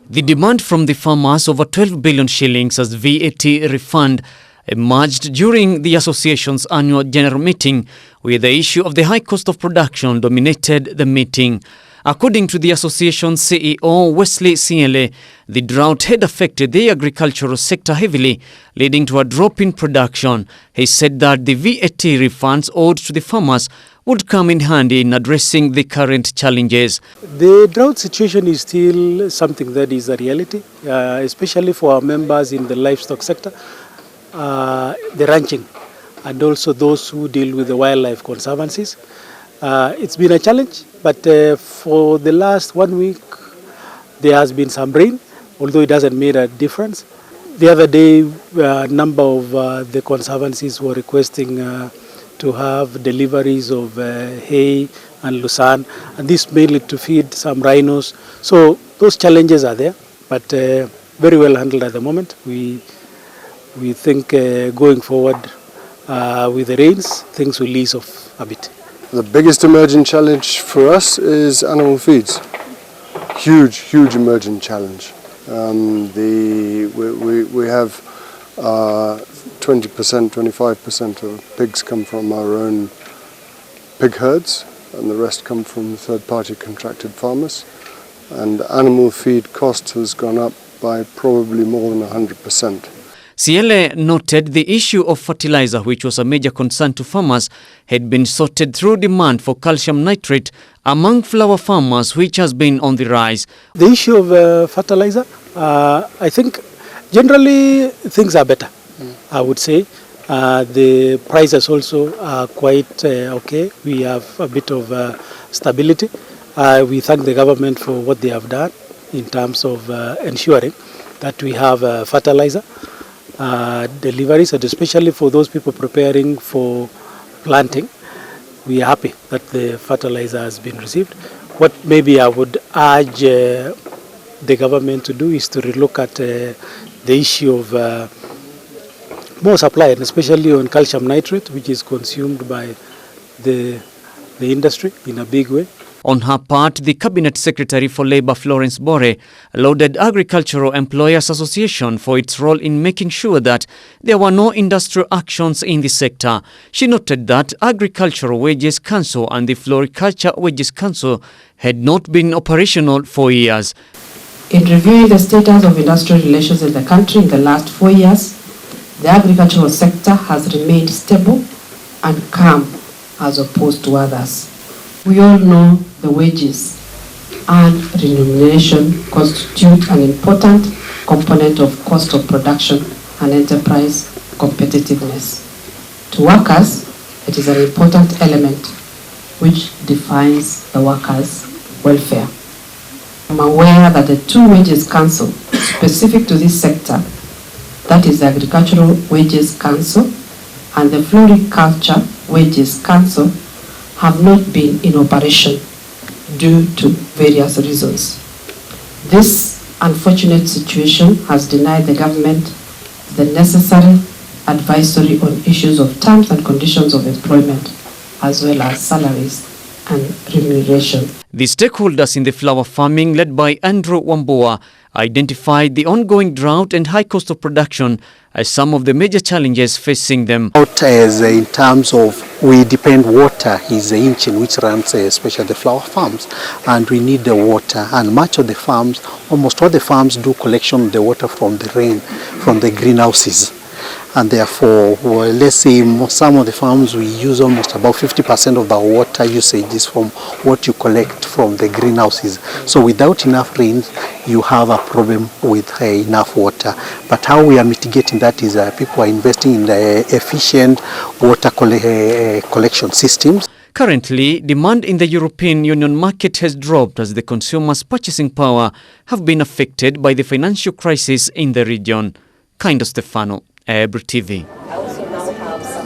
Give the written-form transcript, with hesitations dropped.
The demand from the farmers over 12 billion shillings as VAT refund emerged during the association's annual general meeting, where the issue of the high cost of production dominated the meeting. According to the association's CEO, Wesley Siele, the drought had affected the agricultural sector heavily, leading to a drop in production. He said that the VAT refunds owed to the farmers would come in handy in addressing the current challenges. The drought situation is still something that is a reality, especially for our members in the livestock sector, the ranching, and also those who deal with the wildlife conservancies. It's been a challenge, but for the last 1 week, there has been some rain, although it hasn't made a difference. The other day, a number of the conservancies were requesting to have deliveries of hay and lucerne, and this mainly to feed some rhinos. So those challenges are there, but very well handled at the moment. We think going forward with the rains, things will ease off a bit. The biggest emerging challenge for us is animal feeds. Huge emerging challenge. We have 20%, 25% of pigs come from our own pig herds, and the rest come from third-party contracted farmers. And animal feed cost has gone up by probably more than 100%. Siele noted the issue of fertilizer, which was a major concern to farmers, had been sorted through demand for calcium nitrate among flower farmers, which has been on the rise. The issue of fertilizer, I think generally things are better, I would say. The prices also are quite okay. We have a bit of stability. We thank the government for what they have done in terms of ensuring that we have fertilizer deliveries, and especially for those people preparing for planting. We are happy that the fertilizer has been received. What maybe I would urge the government to do is to relook at the issue of more supply, and especially on calcium nitrate, which is consumed by the industry in a big way. On her part, the Cabinet Secretary for Labour, Florence Bore, lauded Agricultural Employers Association for its role in making sure that there were no industrial actions in the sector. She noted that Agricultural Wages Council and the Floriculture Wages Council had not been operational for years. In reviewing the status of industrial relations in the country in the last 4 years, the agricultural sector has remained stable and calm as opposed to others. We all know the wages and remuneration constitute an important component of cost of production and enterprise competitiveness. To workers, it is an important element which defines the workers' welfare. I'm aware that the two wages council specific to this sector, that is the Agricultural Wages Council and the Floriculture Wages Council, have not been in operation due to various reasons. This unfortunate situation has denied the government the necessary advisory on issues of terms and conditions of employment, as well as salaries and remuneration. The stakeholders in the flower farming, led by Andrew Wambua, identified the ongoing drought and high cost of production as some of the major challenges facing them. As in terms of we depend water is the engine which runs especially the flower farms, and we need the water, and much of the farms, almost all the farms do collection of the water from the rain, from the greenhouses. And therefore, well, let's say some of the farms we use almost about 50% of our water usage is from what you collect from the greenhouses. So without enough rain, you have a problem with enough water. But how we are mitigating that is people are investing in the efficient water collection systems. Currently, demand in the European Union market has dropped as the consumers' purchasing power have been affected by the financial crisis in the region. Kind of Stefano, Ebro TV.